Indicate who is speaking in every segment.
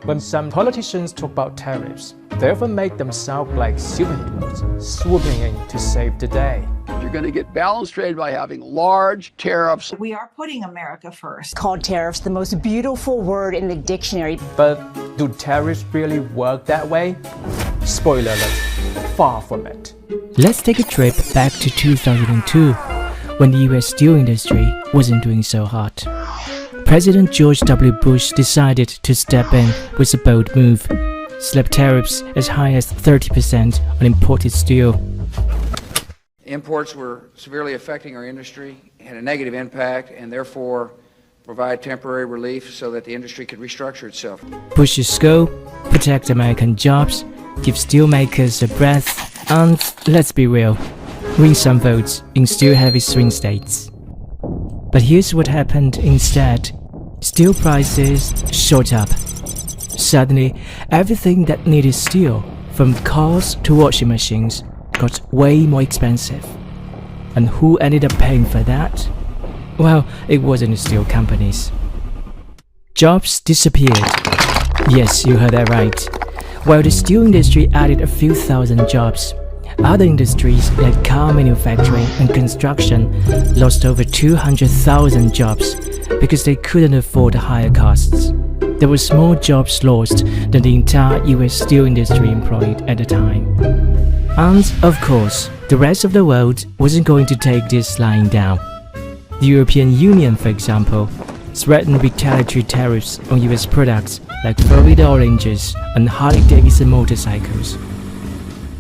Speaker 1: When some politicians talk about tariffs, they often make them sound like superheroes swooping in to save the day.
Speaker 2: You're going to get balanced trade by having large tariffs.
Speaker 3: We are putting America first.
Speaker 4: Called tariffs the most beautiful word in the dictionary.
Speaker 1: But do tariffs really work that way? Spoiler alert, far from it.
Speaker 5: Let's take a trip back to 2002, when the US steel industry wasn't doing so hot. President George W. Bush decided to step in with a bold move, slap tariffs as high as 30% on imported steel.
Speaker 6: Imports were severely affecting our industry, had a negative impact, and therefore provide temporary relief so that the industry could restructure itself.
Speaker 5: Bush's goal: protect American jobs, give steelmakers a breath, and, let's be real, win some votes in steel-heavy swing states. But here's what happened instead. Steel prices shot up. Suddenly, everything that needed steel, from cars to washing machines, got way more expensive. And who ended up paying for that? Well, it wasn't the steel companies. Jobs disappeared. Yes, you heard that right. While the steel industry added a few thousand jobs, other industries like car manufacturing and construction lost over 200,000 jobs because they couldn't afford the higher costs. There was more jobs lost than the entire US steel industry employed at the time. And, of course, the rest of the world wasn't going to take this lying down. The European Union, for example, threatened retaliatory tariffs on US products like Florida oranges and Harley-Davidson motorcycles.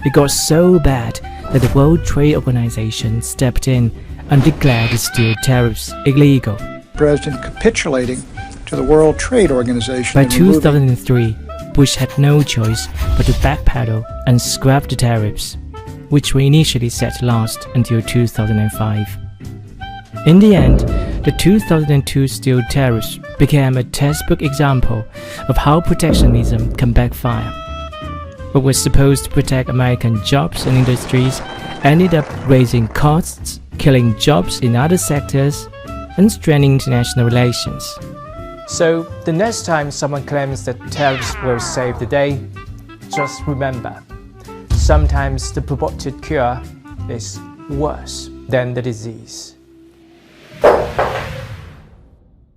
Speaker 5: It got so bad that the World Trade Organization stepped in and declared the steel tariffs illegal.
Speaker 7: President capitulating to the World Trade Organization.
Speaker 5: By 2003, Bush had no choice but to backpedal and scrap the tariffs, which were initially set to last until 2005. In the end, the 2002 steel tariffs became a textbook example of how protectionism can backfire. What was supposed to protect American jobs and industries ended up raising costs, killing jobs in other sectors, and straining international relations.
Speaker 1: So the next time someone claims that tariffs will save the day, just remember, sometimes the purported cure is worse than the disease.